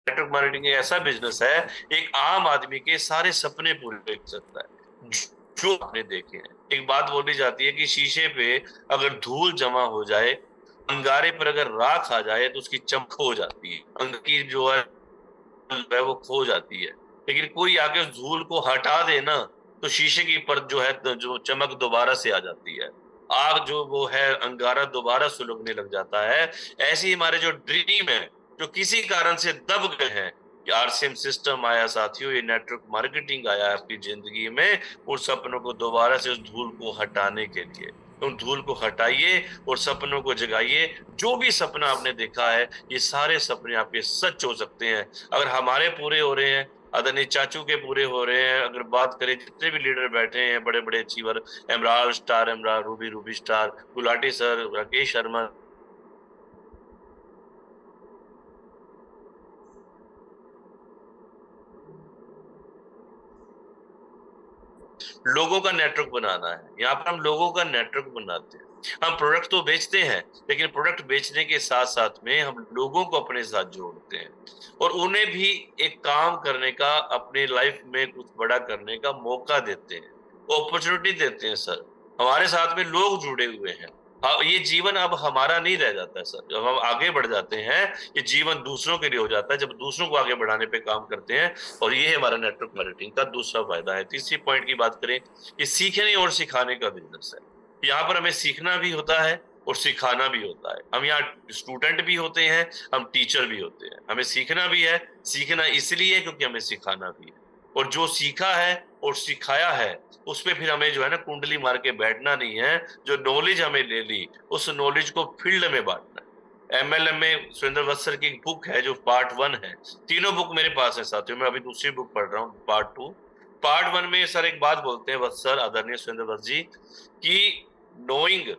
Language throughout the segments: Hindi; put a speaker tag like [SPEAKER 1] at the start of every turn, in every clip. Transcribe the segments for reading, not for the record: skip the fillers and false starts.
[SPEAKER 1] नेटवर्क मार्केटिंग एक ऐसा बिजनेस है, एक आम आदमी के सारे सपने पूरे कर सकता है जो आपने देखे हैं। एक बात बोली जाती है कि शीशे पे अगर धूल जमा हो जाए, अंगारे पर अगर राख आ जाए तो उसकी चमक खो जाती है, अंग की जो है वो खो जाती है। लेकिन कोई आके उस धूल को हटा दे ना, तो शीशे की परत जो है जो चमक दोबारा से आ जाती है, आग जो वो है अंगारा दोबारा सुलगने लग जाता है। ऐसे ही हमारे जो ड्रीम है, जो किसी कारण से दब गए हैं, ये आरसीएम सिस्टम आया साथियों, ये नेटवर्क मार्केटिंग आया आपकी जिंदगी में उन सपनों को दोबारा से उस धूल को हटाने के लिए। उन धूल को हटाइए और सपनों को जगाइए। जो भी सपना आपने देखा है, ये सारे सपने आपके सच हो सकते हैं अगर हमारे पूरे हो रहे हैं, आदरणीय चाचू के पूरे हो रहे हैं। अगर बात करें जितने भी लीडर बैठे हैं बड़े बड़े achiever, emerald star, emerald ruby, ruby star, Gulati sir, Rakesh Sharma, लोगों का नेटवर्क बनाना है। यहाँ पर हम लोगों का नेटवर्क बनाते हैं। हम प्रोडक्ट तो बेचते हैं, लेकिन प्रोडक्ट बेचने के साथ साथ में हम लोगों को अपने साथ जोड़ते हैं और उन्हें भी एक काम करने का, अपने लाइफ में कुछ बड़ा करने का मौका देते हैं, अपॉर्चुनिटी देते हैं सर। हमारे साथ में लोग जुड़े हुए हैं। हाँ, ये जीवन अब हमारा नहीं रह जाता है सर। जब हम आगे बढ़ जाते हैं, ये जीवन दूसरों के लिए हो जाता है, जब दूसरों को आगे बढ़ाने पे काम करते हैं। और ये हमारा नेटवर्क मार्केटिंग का दूसरा फायदा है। तीसरी पॉइंट की बात करें, ये सीखने और सिखाने का बिजनेस है। यहाँ पर हमें सीखना भी होता है और सिखाना भी होता है। हम यहाँ स्टूडेंट भी होते हैं, हम टीचर भी होते हैं। हमें सीखना भी है, सीखना इसलिए क्योंकि हमें सिखाना भी है। और जो सीखा है और सिखाया है, उस पे फिर हमें जो है ना कुंडली मार के बैठना नहीं है। जो नॉलेज हमें ले ली, उस नॉलेज को फील्ड में बांटना है। एमएलएम में सुरेंद्र वत्सर की एक बुक है जो पार्ट 1 है। तीनों बुक मेरे पास है साथियों, मैं अभी दूसरी बुक पढ़ रहा हूँ, पार्ट 2। पार्ट 1 में सर एक बात बोलते हैं वत्सर, आदरणीय सुरेंद्र वत्स जी, कि knowing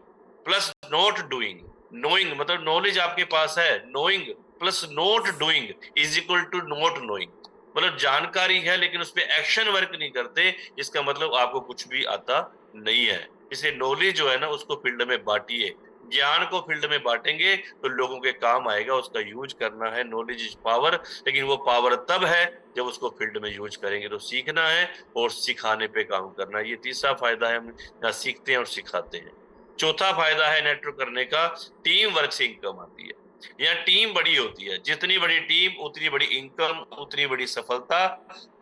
[SPEAKER 1] plus not doing. Knowing मतलब नॉलेज आपके पास है, knowing plus not doing is equal to not knowing. मतलब जानकारी है लेकिन उस पर एक्शन वर्क नहीं करते, इसका मतलब आपको कुछ भी आता नहीं है। इसलिए नॉलेज जो है ना उसको फील्ड में बांटिए। ज्ञान को फील्ड में बांटेंगे तो लोगों के काम आएगा, उसका यूज करना है। नॉलेज इज पावर, लेकिन वो पावर तब है जब उसको फील्ड में यूज करेंगे। तो सीखना है और सिखाने पे काम करना है, ये तीसरा फायदा है। हम यहाँ सीखते हैं और सिखाते हैं। चौथा फायदा है नेटवर्क करने का, टीम वर्क से इनकम आती है। यहाँ टीम बड़ी होती है, जितनी बड़ी टीम उतनी बड़ी इनकम, उतनी बड़ी सफलता।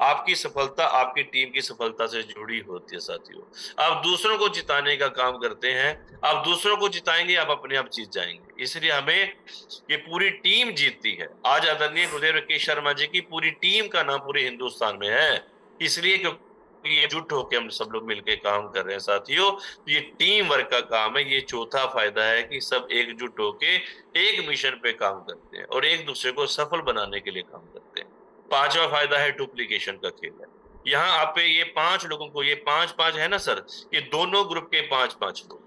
[SPEAKER 1] आपकी सफलता आपकी टीम की सफलता से जुड़ी होती है साथियों। आप दूसरों को जिताने का काम करते हैं, आप दूसरों को जिताएंगे, आप अपने आप जीत जाएंगे। इसलिए हमें ये पूरी टीम जीतती है। आज आदरणीय गुरुदेव राकेश शर्मा जी की पूरी टीम का नाम पूरे हिंदुस्तान में है, इसलिए क्योंकि ये जुट होके हम सब लोग मिलके काम कर रहे हैं साथियों। ये टीम वर्क का काम है। ये चौथा फायदा है कि सब एकजुट होके एक मिशन पे काम करते हैं और एक दूसरे को सफल बनाने के लिए काम करते हैं। पांचवा फायदा है डुप्लीकेशन का खेल है। यहाँ आप पे ये 5 लोगों को, ये 5-5 है ना सर, ये दोनों ग्रुप के 5-5 लोग,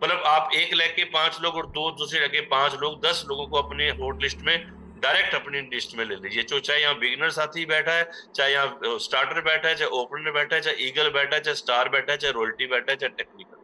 [SPEAKER 1] मतलब आप एक लेग के 5 लोग और दो दूसरे लेग के 5 लोग, 10 लोगों को अपने हॉट लिस्ट में, डायरेक्ट अपनी लिस्ट में ले लीजिए। जो चाहे यहाँ बिगिनर साथी बैठा है, चाहे यहाँ स्टार्टर बैठा है, चाहे ओपनर बैठा है, चाहे ईगल बैठा है, चाहे स्टार बैठा है, चाहे रॉयल्टी बैठा है, चाहे टेक्निकल,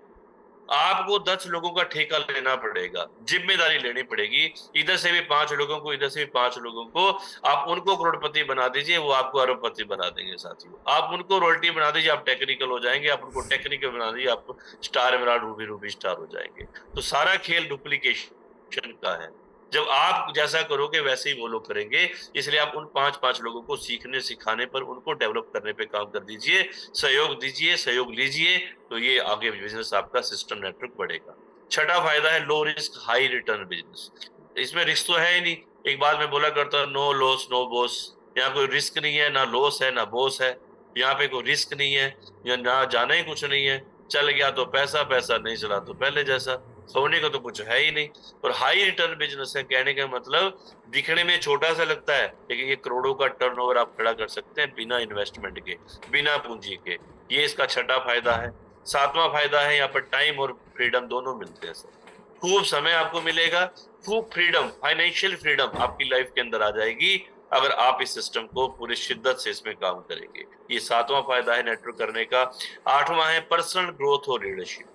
[SPEAKER 1] आपको 10 लोगों का ठेका लेना पड़ेगा, जिम्मेदारी लेनी पड़ेगी। इधर से भी 5 लोगों को, इधर से भी 5 लोगों को। आप उनको करोड़पति बना दीजिए, वो आपको अरबपति बना देंगे साथियों। आप उनको रॉयल्टी बना दीजिए, आप टेक्निकल हो जाएंगे। आप उनको टेक्निकल बना दीजिए, आप star emerald, Ruby, ruby star हो जाएंगे। तो सारा खेल डुप्लीकेशन का है। जब आप जैसा करोगे वैसे ही वो लोग करेंगे। इसलिए आप उन 5-5 लोगों को सीखने सिखाने पर, उनको डेवलप करने पे काम कर दीजिए, सहयोग दीजिए, सहयोग लीजिए। तो ये आगे बिजनेस आपका सिस्टम नेटवर्क बढ़ेगा। छठा फायदा है low risk high return business. इसमें रिस्क तो है ही नहीं। एक बात मैं बोला करता हूँ, नो लॉस नो बॉस। यहाँ कोई रिस्क नहीं है, ना लॉस है ना बॉस है। यहाँ पे कोई रिस्क नहीं है, या ना जाना ही कुछ नहीं है। चल गया तो पैसा, पैसा नहीं चला तो पहले जैसा। खोने को तो कुछ है ही नहीं। और हाई रिटर्न बिजनेस है, कहने का मतलब दिखने में छोटा सा लगता है, लेकिन ये करोड़ों का टर्नओवर आप खड़ा कर सकते हैं बिना इन्वेस्टमेंट के, बिना पूंजी के। ये इसका छठा फायदा है। सातवां फायदा है, यहाँ पर टाइम और फ्रीडम दोनों मिलते हैं सर। खूब समय आपको मिलेगा, खूब फ्रीडम, फाइनेंशियल फ्रीडम आपकी लाइफ के अंदर आ जाएगी अगर आप इस सिस्टम को पूरी शिद्दत से इसमें काम करेंगे। ये सातवां फायदा है नेटवर्क करने का। आठवां है पर्सनल ग्रोथ और लीडरशिप।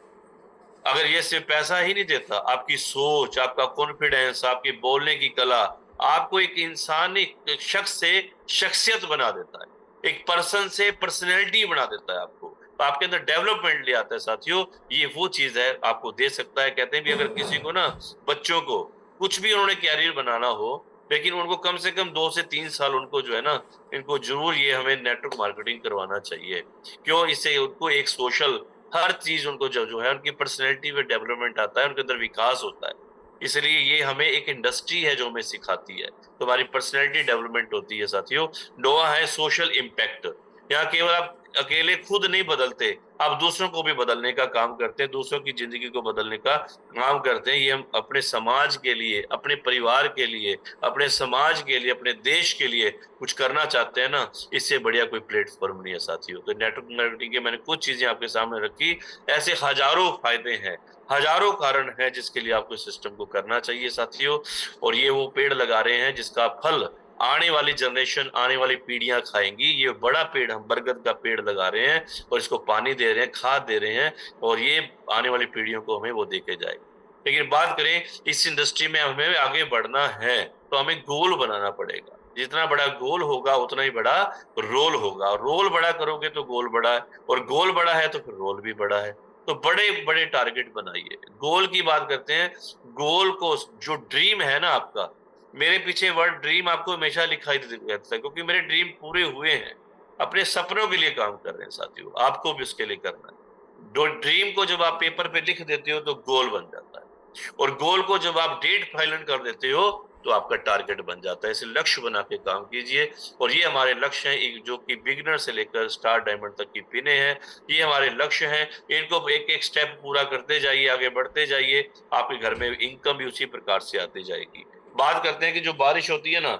[SPEAKER 1] अगर ये सिर्फ पैसा ही नहीं देता, आपकी सोच, आपका कॉन्फिडेंस, आपकी बोलने की कला, आपको एक इंसान, एक शख्स से शख्सियत बना देता है, एक पर्सन से पर्सनैलिटी बना देता है आपको, तो आपके अंदर डेवलपमेंट ले आता है साथियों। ये वो चीज है आपको दे सकता है। कहते हैं भी अगर किसी को ना, बच्चों को कुछ भी उन्होंने कैरियर बनाना हो, लेकिन उनको कम से कम 2 से 3 साल उनको जो है ना, इनको जरूर ये हमें नेटवर्क मार्केटिंग करवाना चाहिए। क्यों? इससे उनको एक सोशल हर चीज उनको जो है उनकी पर्सनैलिटी में डेवलपमेंट आता है, उनके अंदर विकास होता है। इसलिए ये हमें एक इंडस्ट्री है जो हमें सिखाती है, तो हमारी पर्सनैलिटी डेवलपमेंट होती है साथियों। नोवा है सोशल इम्पैक्ट। यहाँ केवल आप अकेले खुद नहीं बदलते, आप दूसरों को भी बदलने का काम करते हैं, दूसरों की जिंदगी को बदलने का काम करते हैं। ये हम अपने समाज के लिए, अपने परिवार के लिए, अपने समाज के लिए, अपने देश के लिए कुछ करना चाहते हैं ना, इससे बढ़िया कोई प्लेटफॉर्म नहीं है साथियों। तो नेटवर्क मार्केटिंग के मैंने कुछ चीजें आपके सामने रखी, ऐसे हजारों फायदे हैं, हजारों कारण है जिसके लिए आपको इस सिस्टम को करना चाहिए साथियों। और ये वो पेड़ लगा रहे हैं जिसका फल आने वाली जनरेशन, आने वाली पीढ़ियां खाएंगी। ये बड़ा पेड़, हम बरगद का पेड़ लगा रहे हैं और इसको पानी दे रहे हैं, खाद दे रहे हैं, और ये आने वाली पीढ़ियों को हमें वो दे के जाएगा। लेकिन बात करें, इस इंडस्ट्री में हमें आगे बढ़ना है तो हमें गोल बनाना पड़ेगा। जितना बड़ा गोल होगा उतना ही बड़ा रोल होगा, और रोल बड़ा करोगे तो गोल बड़ा है, और गोल बड़ा है तो फिर रोल भी बड़ा है। तो बड़े बड़े टारगेट बनाइए। गोल की बात करते हैं, गोल को, जो ड्रीम है ना आपका, मेरे पीछे वर्ड ड्रीम आपको हमेशा लिखाई देता है, क्योंकि मेरे ड्रीम पूरे हुए हैं। अपने सपनों के लिए काम कर रहे हैं साथियों, आपको भी उसके लिए करना है। जो ड्रीम को जब आप पेपर पे लिख देते हो तो गोल बन जाता है, और गोल को जब आप डेट फाइनल कर देते हो तो आपका टारगेट बन जाता है। इसे लक्ष्य बना के काम कीजिए। और ये हमारे लक्ष्य हैं, जो कि बिगिनर से लेकर स्टार डायमंड तक की पिने हैं, ये हमारे लक्ष्य हैं। इनको एक एक स्टेप पूरा करते जाइए, आगे बढ़ते जाइए, आपके घर में इनकम भी उसी प्रकार से आती जाएगी। बात करते हैं कि जो बारिश होती है ना,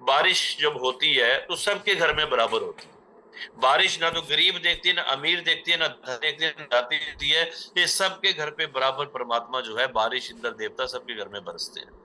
[SPEAKER 1] बारिश जब होती है तो सबके घर में बराबर होती है। बारिश ना तो गरीब देखती है, ना अमीर देखती है, ना धनी देखती है, ना जाति देखती है। ये सबके घर पे बराबर परमात्मा जो है, बारिश इंद्र देवता सबके घर में बरसते हैं।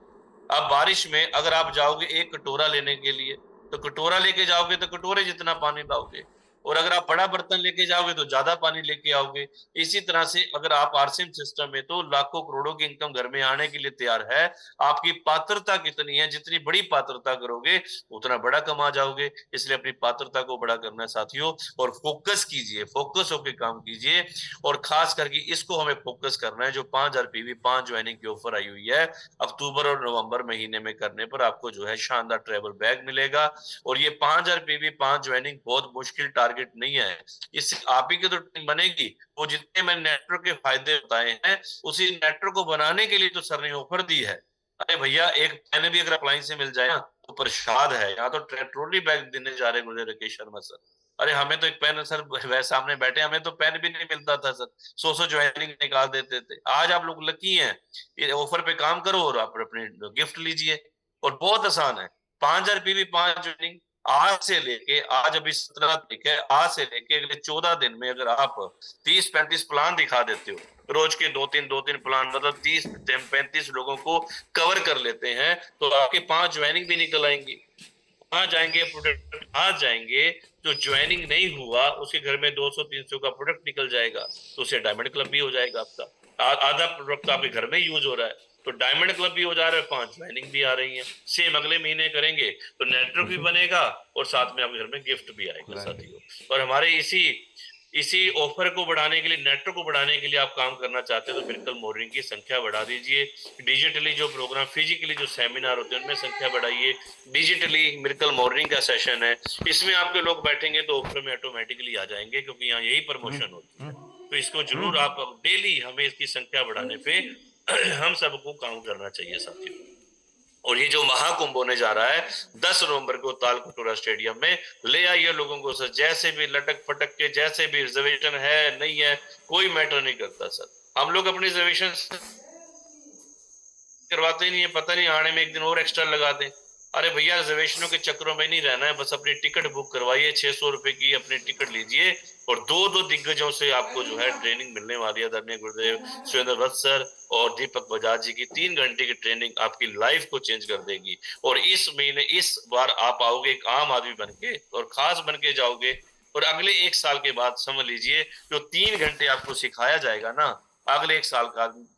[SPEAKER 1] अब बारिश में अगर आप जाओगे एक कटोरा लेने के लिए, तो कटोरा लेके जाओगे तो कटोरे जितना पानी लाओगे, और अगर आप बड़ा बर्तन लेके जाओगे तो ज्यादा पानी लेके आओगे। इसी तरह से अगर आप आरसीएम सिस्टम में, तो लाखों करोड़ों की इनकम घर में आने के लिए तैयार है। आपकी पात्रता कितनी है, जितनी बड़ी पात्रता करोगे उतना बड़ा कमा जाओगे। इसलिए अपनी पात्रता को बड़ा करना है साथियों, और फोकस कीजिए, फोकस होकर काम कीजिए। और खास करके इसको हमें फोकस करना है, जो 5,000 पीवी 5 ज्वाइनिंग की ऑफर आई हुई है, अक्टूबर और नवंबर महीने में करने पर आपको जो है शानदार ट्रेवल बैग मिलेगा। और ये 5,000 पीवी 5 ज्वाइनिंग बहुत मुश्किल टारगेट नहीं है, इससे आप ही की तो टीम बनेगी। वो जितने मैंने नेटवर्क के फायदे बताए हैं, उसी नेटवर्क को बनाने के लिए तो सर ने ऑफर दी है। अरे भैया, एक पेन भी अगर अप्लायंस से मिल जाए ना तो प्रसाद है। यहाँ तो ट्रॉली बैग देने जा रहे गुजर राकेश शर्मा सर। अरे हमें तो एक पेन, सर वह सामने बैठे, हमें तो पेन भी नहीं मिलता था सर, 100 ज्वाइनिंग निकाल देते थे। आज आप लोग लकी हैं, ये ऑफर पे काम करो और आप अपने गिफ्ट लीजिए। और बहुत आसान है, 5,000 पीवी 5 ज्वाइनिंग। आज से लेके, आज अभी 17 तारीख है, आज से लेके अगले 14 दिन में अगर आप 30-35 प्लान दिखा देते हो, रोज के दो तीन प्लान, मतलब 30-35 लोगों को कवर कर लेते हैं, तो आपके 5 ज्वाइनिंग भी निकल आएंगी। वहां जाएंगे, प्रोडक्ट आज जाएंगे, जो ज्वाइनिंग नहीं हुआ उसके घर में 200-300 का प्रोडक्ट निकल जाएगा, तो उसे डायमंड क्लब भी हो जाएगा आपका। आधा प्रोडक्ट आपके घर में यूज हो रहा है, तो डायमंड क्लब भी हो जा रहा है, 5 ज्वाइनिंग भी आ रही है। सेम अगले महीने करेंगे तो नेटवर्क भी बनेगा, और साथ में आपके घर में गिफ्ट भी आएगा साथियों। और हमारे इसी इसी ऑफर को बढ़ाने के लिए, नेटवर्क को बढ़ाने के लिए आप काम करना चाहते हैं तो मिरेकल मॉर्निंग की संख्या बढ़ा दीजिए। डिजिटली जो प्रोग्राम, फिजिकली जो सेमिनार होते हैं उनमें संख्या बढ़ाइए। डिजिटली मिरेकल मॉर्निंग का सेशन है, इसमें आपके लोग बैठेंगे तो ऑफर में ऑटोमेटिकली आ जाएंगे, क्योंकि यहाँ यही प्रमोशन होती है। तो इसको जरूर आप डेली, हमें इसकी संख्या बढ़ाने पे हम सबको काम करना चाहिए साथियों। और ये जो महाकुंभ होने जा रहा है 10 नवंबर को तालकटोरा स्टेडियम में, ले आइए लोगों को सर, जैसे भी लटक फटक के, जैसे भी रिजर्वेशन है नहीं है, कोई मैटर नहीं करता सर। हम लोग अपनी रिजर्वेशन करवाते ही नहीं है, पता नहीं आने में एक दिन और एक्स्ट्रा लगा दें। अरे भैया, रिजर्वेशनों के चक्रों में नहीं रहना है, बस अपनी टिकट बुक करवाइए, 600 रुपए की अपनी टिकट लीजिए, और दो दो दिग्गजों से आपको जो है ट्रेनिंग मिलने वाली है। आदरणीय गुरुदेव सुरेंद्र भट्ट सर और दीपक बजाज जी की 3 घंटे की ट्रेनिंग आपकी लाइफ को चेंज कर देगी। और इस महीने, इस बार आप आओगे एक आम आदमी बन के, और खास बन के जाओगे। और अगले 1 साल के बाद समझ लीजिए, जो 3 घंटे आपको सिखाया जाएगा ना, अगले 1 साल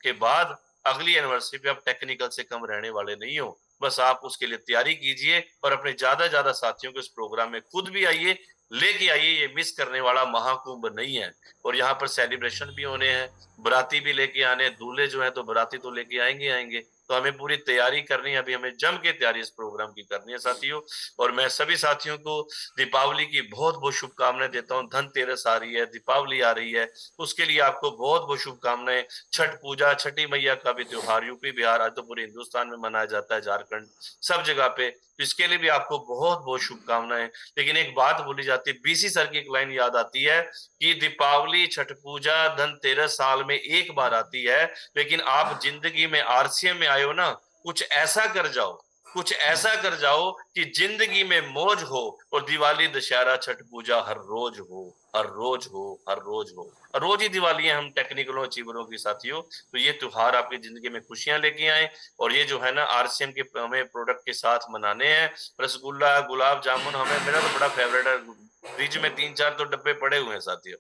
[SPEAKER 1] के बाद, अगली एनिवर्सरी पे आप टेक्निकल से कम रहने वाले नहीं हो। बस आप उसके लिए तैयारी कीजिए और अपने ज्यादा साथियों को इस प्रोग्राम में खुद भी आइए, लेके आइए। ये मिस करने वाला महाकुंभ नहीं है। और यहाँ पर सेलिब्रेशन भी होने हैं, बराती भी लेके आने, दूल्हे जो है तो बराती तो लेके आएंगे। तो हमें पूरी तैयारी करनी है, अभी हमें जम के तैयारी इस प्रोग्राम की करनी है साथियों। और मैं सभी साथियों को दीपावली की बहुत बहुत शुभकामनाएं देता हूँ। धनतेरस आ रही है, दीपावली आ रही है, उसके लिए आपको बहुत बहुत शुभकामनाएं। छठ पूजा, छठी मैया का भी त्योहार यूपी बिहार, आज तो पूरे हिंदुस्तान में मनाया जाता है, झारखंड सब जगह पे। तो इसके लिए भी आपको बहुत बहुत शुभकामनाएं। लेकिन एक बात बोली जाती है, बीसी सर की एक लाइन याद आती है कि दीपावली, छठ पूजा, धनतेरस साल में एक बार आती है, लेकिन आप जिंदगी में आरसीएम में आए हो ना, कुछ ऐसा कर जाओ, कुछ ऐसा कर जाओ कि जिंदगी में मौज हो। और दिवाली, दशहरा, छठ पूजा हर रोज हो, हर रोज हो, हर रोज हो। हर रोज ही दिवाली है हम टेक्निकलों अचीवरों की साथियों। तो ये त्योहार आपकी जिंदगी में खुशियां लेके आए। और ये जो है ना आरसीएम के हमें प्रोडक्ट के साथ मनाने हैं। रसगुल्ला, गुलाब जामुन, हमें मेरा तो बड़ा फेवरेट है। फ्रिज में 3-4 तो डब्बे पड़े हुए हैं साथियों।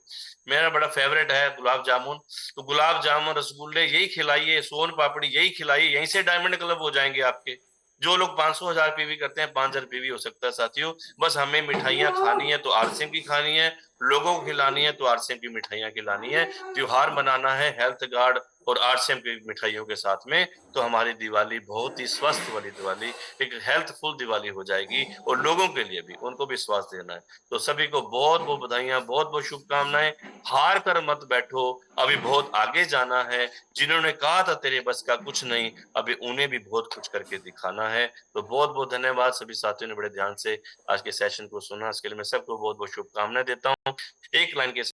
[SPEAKER 1] मेरा बड़ा फेवरेट है गुलाब जामुन। तो गुलाब जामुन, रसगुल्ले यही खिलाइए, सोन पापड़ी यही खिलाइए, यहीं से डायमंड क्लब हो जाएंगे आपके। जो लोग 500,000 पीवी करते हैं, 5,000 पीवी हो सकता है साथियों। बस हमें मिठाइयाँ खानी है तो आरसीएम की खानी है, लोगों को खिलानी है तो आरसीएम की मिठाइयाँ खिलानी है। त्योहार मनाना है हेल्थ गार्ड और आरसीएम की मिठाइयों के साथ में। तो हमारी दिवाली बहुत ही स्वस्थ वाली दिवाली, एक हेल्थफुल दिवाली हो जाएगी। और लोगों के लिए भी, उनको भी स्वास्थ्य देना है। तो सभी को बहुत बहुत बधाइयां, बहुत बहुत शुभकामनाएं। हार कर मत बैठो, अभी बहुत आगे जाना है। जिन्होंने कहा था तेरे बस का कुछ नहीं, अभी उन्हें भी बहुत कुछ करके दिखाना है। तो बहुत बहुत धन्यवाद सभी साथियों ने बड़े ध्यान से आज के सेशन को सुना। इसके लिए मैं सबको बहुत बहुत शुभकामनाएं देता हूँ। एक लाइन के